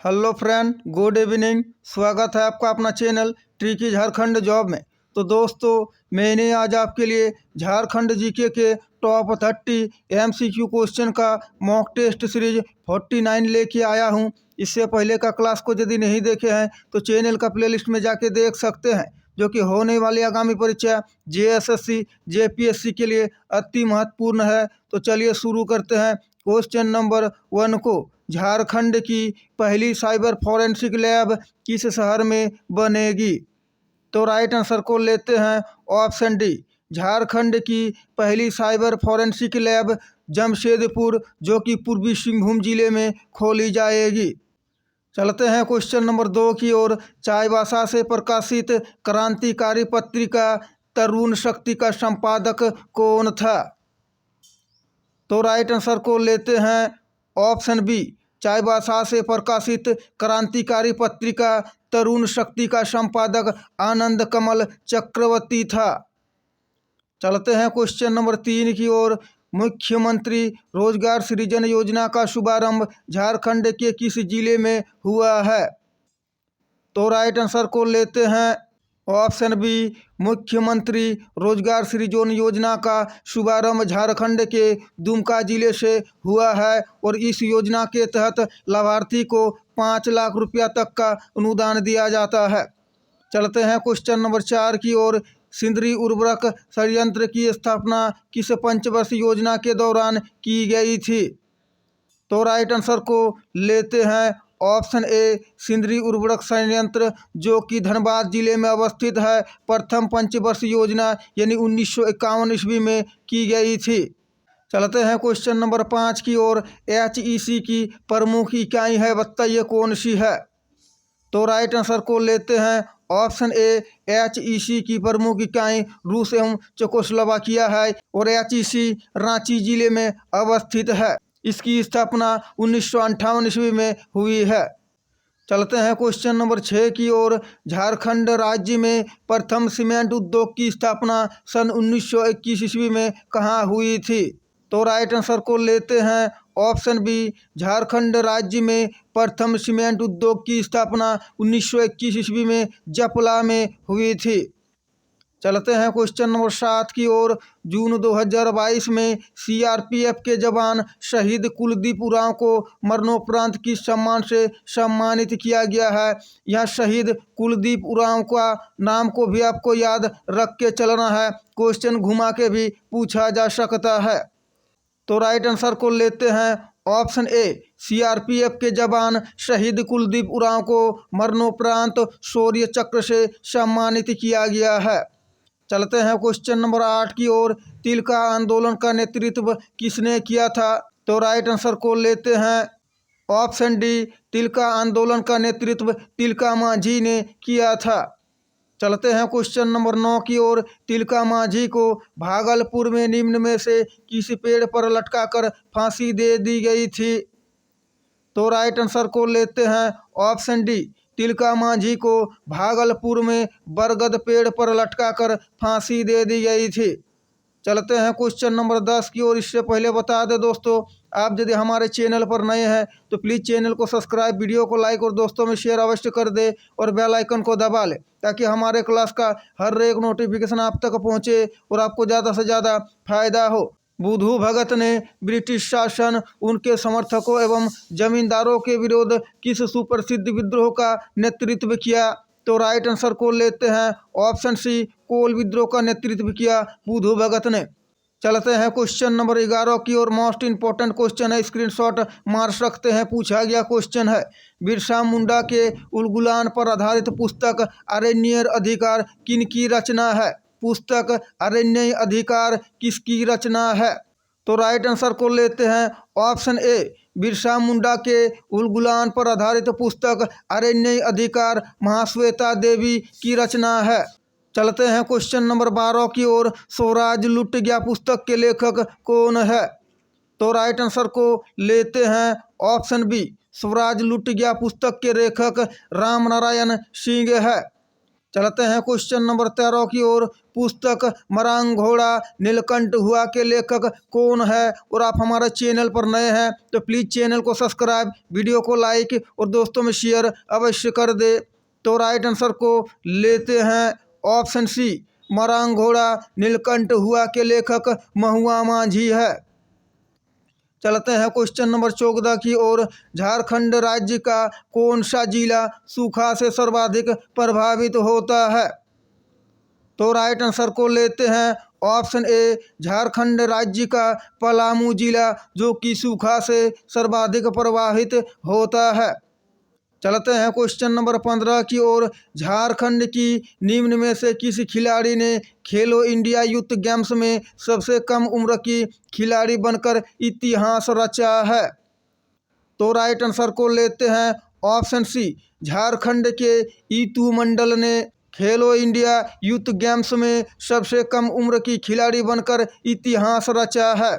Hello friend, good evening. स्वागत है आपका अपना चैनल ट्रिकी झारखंड जॉब में। तो दोस्तों, मैंने आज आपके लिए झारखंड जीके के टॉप 30 एमसीक्यू क्वेश्चन का मॉक टेस्ट सीरीज 49 लेके आया हूं। इससे पहले का क्लास को यदि नहीं देखे हैं तो चैनल का प्लेलिस्ट में जाके देख सकते हैं, जो कि होने वाली आगामी परीक्षा जेएसएससी जेपीएससी के लिए अति महत्वपूर्ण है। तो चलिए शुरू करते हैं। क्वेश्चन नंबर 1 को, झारखंड की पहली साइबर फॉरेंसिक लैब किस शहर में बनेगी? तो राइट आंसर को लेते हैं ऑप्शन डी। झारखंड की पहली साइबर फॉरेंसिक लैब जमशेदपुर, जो कि पूर्वी सिंहभूम जिले में खोली जाएगी। चलते हैं क्वेश्चन नंबर 2 की ओर। चाईबासा से प्रकाशित क्रांतिकारी पत्रिका तरुण शक्ति का संपादक कौन था? तो राइट आंसर को लेते हैं ऑप्शन बी। चाईबासा से प्रकाशित क्रांतिकारी पत्रिका तरुण शक्ति का संपादक आनंद कमल चक्रवर्ती था। चलते हैं क्वेश्चन नंबर 3 की ओर। मुख्यमंत्री रोजगार सृजन योजना का शुभारंभ झारखंड के किस जिले में हुआ है? तो राइट आंसर को लेते हैं ऑप्शन बी। मुख्यमंत्री रोजगार सृजन योजना का शुभारंभ झारखंड के दुमका जिले से हुआ है और इस योजना के तहत लाभार्थी को 5 लाख रुपया तक का अनुदान दिया जाता है। चलते हैं क्वेश्चन नंबर 4 की ओर। सिंदरी उर्वरक संयंत्र की स्थापना किस पंचवर्षीय योजना के दौरान की गई थी? तो राइट आंसर को लेते हैं ऑप्शन ए। सिंदरी उर्वरक संयंत्र, जो कि धनबाद जिले में अवस्थित है, प्रथम पंचवर्षीय योजना यानी 1951 ईस्वी में की गई थी। चलते हैं क्वेश्चन नंबर 5 की ओर। एचईसी की प्रमुख इकाई है, बताइए कौन सी है? तो राइट आंसर को लेते हैं ऑप्शन ए। एचईसी की प्रमुख इकाई रूस एवं चेकोस्लोवाकिया है और एचईसी रांची जिले में अवस्थित है। इसकी स्थापना 1958 ईस्वी में हुई है। चलते हैं क्वेश्चन नंबर 6 की ओर। झारखंड राज्य में प्रथम सीमेंट उद्योग की स्थापना सन 1921 ईस्वी में कहाँ हुई थी? तो राइट आंसर को लेते हैं ऑप्शन बी। झारखंड राज्य में प्रथम सीमेंट उद्योग की स्थापना 1921 ईस्वी में जपला में हुई थी। चलते हैं क्वेश्चन नंबर 7 की ओर। जून 2022 में सीआरपीएफ के जवान शहीद कुलदीप उरांव को मरणोपरांत किस सम्मान से सम्मानित किया गया है? यह शहीद कुलदीप उरांव का नाम को भी आपको याद रख के चलना है, क्वेश्चन घुमा के भी पूछा जा सकता है। तो राइट आंसर को लेते हैं ऑप्शन ए। सीआरपीएफ के जवान शहीद कुलदीप उरांव को मरणोपरांत शौर्य चक्र से सम्मानित किया गया है। चलते हैं क्वेश्चन नंबर 8 की ओर। तिलका आंदोलन का नेतृत्व किसने किया था? तो राइट आंसर को लेते हैं ऑप्शन डी। तिलका आंदोलन का नेतृत्व तिलका मांझी ने किया था। चलते हैं क्वेश्चन नंबर 9 की ओर। तिलका मांझी को भागलपुर में निम्न में से किस पेड़ पर लटकाकर फांसी दे दी गई थी? तो राइट आंसर को लेते हैं ऑप्शन डी। तिलका मांझी को भागलपुर में बरगद पेड़ पर लटकाकर फांसी दे दी गई थी। चलते हैं क्वेश्चन नंबर 10 की ओर। इससे पहले बता दें दोस्तों, आप यदि हमारे चैनल पर नए हैं तो प्लीज़ चैनल को सब्सक्राइब, वीडियो को लाइक और दोस्तों में शेयर अवश्य कर दे और बेल आइकन को दबा ले, ताकि हमारे क्लास का हर एक नोटिफिकेशन आप तक पहुंचे और आपको ज़्यादा से ज़्यादा फायदा हो। बुधू भगत ने ब्रिटिश शासन, उनके समर्थकों एवं जमींदारों के विरुद्ध किस सुप्रसिद्ध विद्रोह का नेतृत्व किया? तो राइट आंसर को लेते हैं ऑप्शन सी। कोल विद्रोह का नेतृत्व किया बुधू भगत ने। चलते हैं क्वेश्चन नंबर 11 की ओर। मोस्ट इंपॉर्टेंट क्वेश्चन है, स्क्रीनशॉट मार सकते हैं। पूछा गया क्वेश्चन है, बिरसा मुंडा के उलगुलान पर आधारित पुस्तक अरण्य अधिकार किनकी रचना है? पुस्तक अरण्य अधिकार किसकी रचना है? तो राइट आंसर को लेते हैं ऑप्शन ए। बिरसा मुंडा के उलगुलान पर आधारित पुस्तक अरण्य अधिकार महाश्वेता देवी की रचना है। चलते हैं क्वेश्चन नंबर 12 की ओर। स्वराज लुट गया पुस्तक के लेखक कौन है? तो राइट आंसर को लेते हैं ऑप्शन बी। स्वराज लुट गया पुस्तक के लेखक राम नारायण सिंह है। चलते हैं क्वेश्चन नंबर 13 की ओर। पुस्तक मरांग घोड़ा नीलकंठ हुआ के लेखक कौन है? और आप हमारे चैनल पर नए हैं तो प्लीज़ चैनल को सब्सक्राइब, वीडियो को लाइक और दोस्तों में शेयर अवश्य कर दे। तो राइट आंसर को लेते हैं ऑप्शन सी, मरांग घोड़ा नीलकंठ हुआ के लेखक महुआ माझी है। चलते हैं क्वेश्चन नंबर 14 की ओर। झारखंड राज्य का कौन सा जिला सूखा से सर्वाधिक प्रभावित होता है? तो राइट आंसर को लेते हैं ऑप्शन ए, झारखंड राज्य का पलामू जिला, जो कि सूखा से सर्वाधिक प्रभावित होता है। चलते हैं क्वेश्चन नंबर 15 की ओर। झारखंड की निम्न में से किस खिलाड़ी ने खेलो इंडिया यूथ गेम्स में सबसे कम उम्र की खिलाड़ी बनकर इतिहास रचा है? तो राइट आंसर को लेते हैं ऑप्शन सी, झारखंड के ईतू मंडल ने खेलो इंडिया यूथ गेम्स में सबसे कम उम्र की खिलाड़ी बनकर इतिहास रचा है।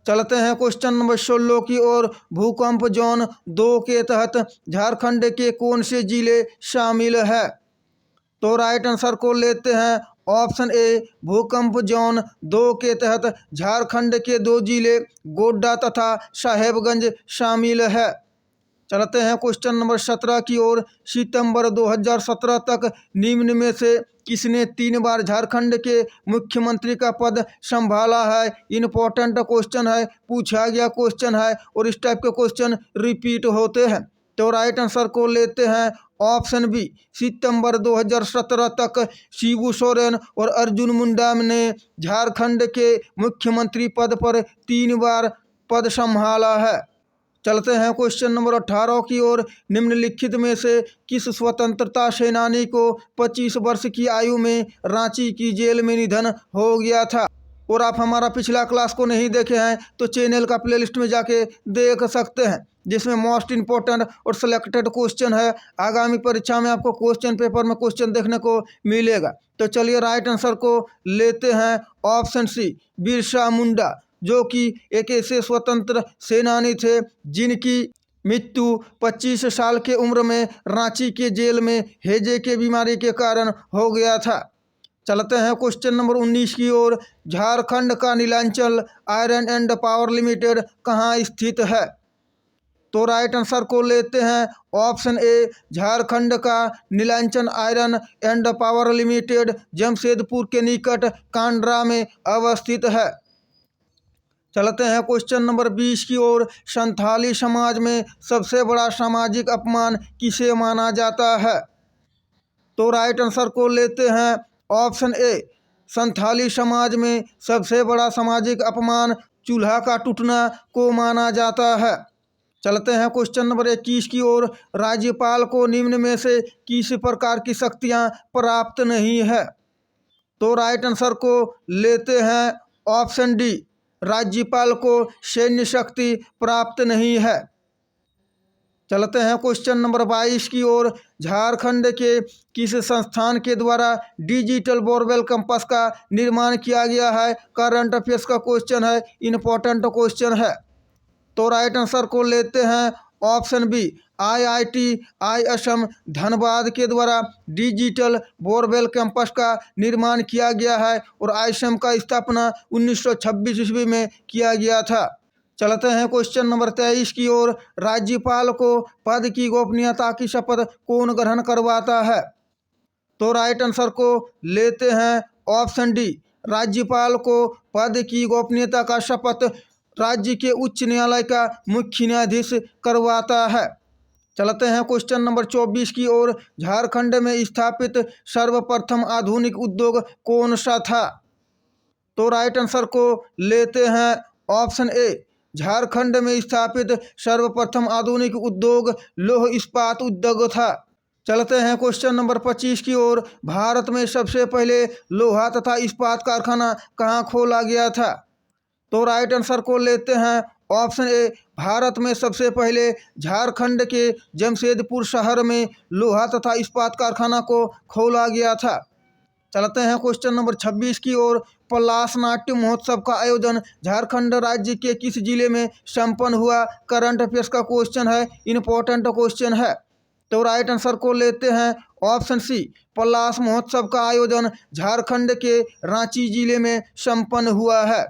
चलते हैं क्वेश्चन नंबर 16 की ओर। भूकंप जोन 2 के तहत झारखंड के कौन से जिले शामिल है? तो राइट आंसर को लेते हैं ऑप्शन ए, भूकंप जोन 2 के तहत झारखंड के 2 जिले गोड्डा तथा साहेबगंज शामिल है। चलते हैं क्वेश्चन नंबर 17 की ओर। सितंबर 2017 तक निम्न में से किसने 3 बार झारखंड के मुख्यमंत्री का पद संभाला है? इम्पोर्टेंट क्वेश्चन है, पूछा गया क्वेश्चन है और इस टाइप के क्वेश्चन रिपीट होते हैं। तो राइट आंसर को लेते हैं ऑप्शन बी, सितंबर 2017 तक शिबू सोरेन और अर्जुन मुंडा ने झारखंड के मुख्यमंत्री पद पर 3 बार पद संभाला है। चलते हैं क्वेश्चन नंबर 18 की ओर। निम्नलिखित में से किस स्वतंत्रता सेनानी को 25 वर्ष की आयु में रांची की जेल में निधन हो गया था? और आप हमारा पिछला क्लास को नहीं देखे हैं तो चैनल का प्लेलिस्ट में जाके देख सकते हैं, जिसमें मोस्ट इम्पोर्टेंट और सिलेक्टेड क्वेश्चन है। आगामी परीक्षा में आपको क्वेश्चन पेपर में क्वेश्चन देखने को मिलेगा। तो चलिए राइट आंसर को लेते हैं ऑप्शन सी, बिरसा मुंडा, जो कि एक ऐसे स्वतंत्र सेनानी थे जिनकी मृत्यु 25 साल के उम्र में रांची के जेल में हैजे के बीमारी के कारण हो गया था। चलते हैं क्वेश्चन नंबर 19 की ओर। झारखंड का Nilanchal Iron and Power Limited कहाँ स्थित है? तो राइट आंसर को लेते हैं ऑप्शन ए, झारखंड का Nilanchal Iron and Power Limited Jamshedpur के निकट कांड्रा में अवस्थित है। चलते हैं क्वेश्चन नंबर 20 की ओर। संथाली समाज में सबसे बड़ा सामाजिक अपमान किसे माना जाता है? तो राइट आंसर को लेते हैं ऑप्शन ए, संथाली समाज में सबसे बड़ा सामाजिक अपमान चूल्हा का टूटना को माना जाता है। चलते हैं क्वेश्चन नंबर 21 की ओर। राज्यपाल को निम्न में से किस प्रकार की शक्तियां प्राप्त नहीं है? तो राइट आंसर को लेते हैं ऑप्शन डी, राज्यपाल को सैन्य शक्ति प्राप्त नहीं है। चलते हैं क्वेश्चन नंबर 22 की ओर। झारखंड के किस संस्थान के द्वारा डिजिटल बोरवेल कंपास का निर्माण किया गया है? करंट अफेयर्स का क्वेश्चन है, इम्पोर्टेंट क्वेश्चन है। तो राइट आंसर को लेते हैं option B, IIT Assam Dhanbad के द्वारा डिजिटल बोरवेल कैंपस का निर्माण किया गया है और आईएसएम का स्थापना 1926 ईस्वी में किया गया था। चलते हैं क्वेश्चन नंबर 23 की ओर। राज्यपाल को पद की गोपनीयता की शपथ कौन ग्रहण करवाता है? तो राइट आंसर को लेते हैं ऑप्शन डी, राज्यपाल को पद की गोपनीयता का शपथ राज्य के उच्च न्यायालय का मुख्य न्यायाधीश करवाता है। चलते हैं क्वेश्चन नंबर 24 की ओर। झारखंड में स्थापित सर्वप्रथम आधुनिक उद्योग कौन सा था? तो राइट आंसर को लेते हैं ऑप्शन ए, झारखंड में स्थापित सर्वप्रथम आधुनिक उद्योग लौह इस्पात उद्योग था। चलते हैं क्वेश्चन नंबर 25 की ओर। भारत में सबसे पहले लोहा तथा इस्पात कारखाना कहाँ खोला गया था? तो राइट आंसर को लेते हैं ऑप्शन ए, भारत में सबसे पहले झारखंड के जमशेदपुर शहर में लोहा तथा इस्पात कारखाना को खोला गया था। चलते हैं क्वेश्चन नंबर 26 की ओर। पलाश नाट्य महोत्सव का आयोजन झारखंड राज्य के किस जिले में संपन्न हुआ? करंट अफेयर्स का क्वेश्चन है, इम्पोर्टेंट क्वेश्चन है। तो राइट आंसर को लेते हैं ऑप्शन सी, पलाश महोत्सव का आयोजन झारखंड के रांची जिले में संपन्न हुआ है।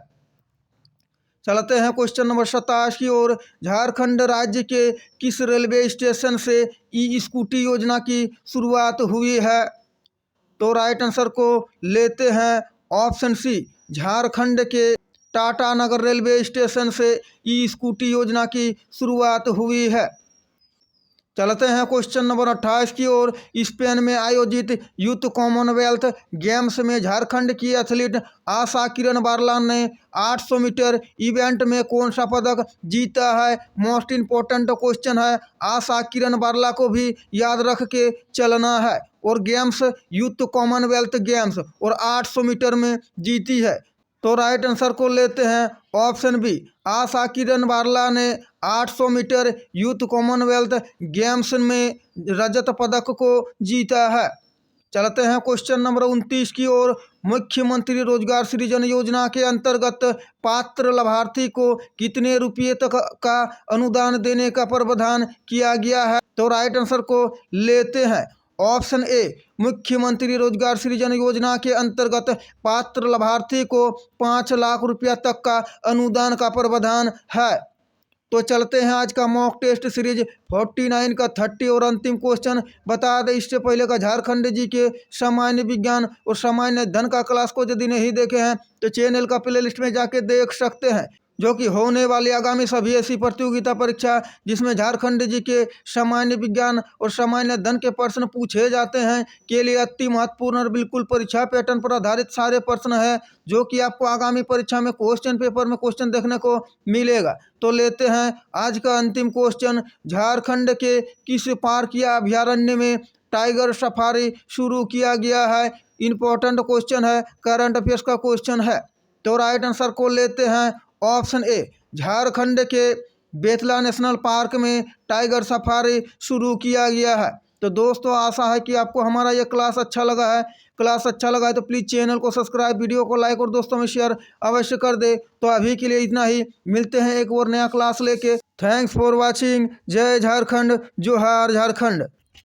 चलते हैं क्वेश्चन नंबर 27 की ओर। झारखंड राज्य के किस रेलवे स्टेशन से ई स्कूटी योजना की शुरुआत हुई है? तो राइट आंसर को लेते हैं ऑप्शन सी, झारखंड के टाटानगर रेलवे स्टेशन से ई स्कूटी योजना की शुरुआत हुई है। चलते हैं क्वेश्चन नंबर 28 की ओर। स्पेन में आयोजित यूथ कॉमनवेल्थ गेम्स में झारखंड की एथलीट आशा किरण बारला ने 800 मीटर इवेंट में कौन सा पदक जीता है? मोस्ट इम्पोर्टेंट क्वेश्चन है, आशा किरण बारला को भी याद रख के चलना है। और गेम्स यूथ कॉमनवेल्थ गेम्स और 800 मीटर में जीती है। तो राइट आंसर को लेते हैं ऑप्शन बी, आशा किरण बारला ने 800 मीटर यूथ कॉमनवेल्थ गेम्स में रजत पदक को जीता है। चलते हैं क्वेश्चन नंबर 29 की ओर। मुख्यमंत्री रोजगार सृजन योजना के अंतर्गत पात्र लाभार्थी को कितने रुपये तक का अनुदान देने का प्रावधान किया गया है? तो राइट आंसर को लेते हैं ऑप्शन ए, मुख्यमंत्री रोजगार सृजन योजना के अंतर्गत पात्र लाभार्थी को 5 लाख रुपया तक का अनुदान का प्रावधान है। तो चलते हैं आज का मॉक टेस्ट सीरीज 49 का 30 और अंतिम क्वेश्चन। बता दें इससे पहले का झारखंड जी के सामान्य विज्ञान और सामान्य धन का क्लास को यदि नहीं देखे हैं तो चैनल का प्लेलिस्ट में जाके देख सकते हैं, जो कि होने वाली आगामी सभी ऐसी प्रतियोगिता परीक्षा जिसमें झारखंड जी के सामान्य विज्ञान और सामान्य धन के प्रश्न पूछे जाते हैं के लिए अति महत्वपूर्ण और बिल्कुल परीक्षा पैटर्न पर आधारित सारे प्रश्न है, जो कि आपको आगामी परीक्षा में क्वेश्चन पेपर में क्वेश्चन देखने को मिलेगा। तो लेते हैं आज का अंतिम क्वेश्चन। झारखंड के किस पार्क या अभ्यारण्य में टाइगर सफारी शुरू किया गया है? इंपॉर्टेंट क्वेश्चन है, करंट अफेयर्स का क्वेश्चन है। तो राइट आंसर को लेते हैं ऑप्शन ए, झारखंड के बेतला नेशनल पार्क में टाइगर सफारी शुरू किया गया है। तो दोस्तों आशा है कि आपको हमारा ये क्लास अच्छा लगा है। क्लास अच्छा लगा है तो प्लीज़ चैनल को सब्सक्राइब, वीडियो को लाइक और दोस्तों में शेयर अवश्य कर दे। तो अभी के लिए इतना ही, मिलते हैं एक और नया क्लास लेके। Thanks for watching. जय झारखंड, जोहार झारखंड।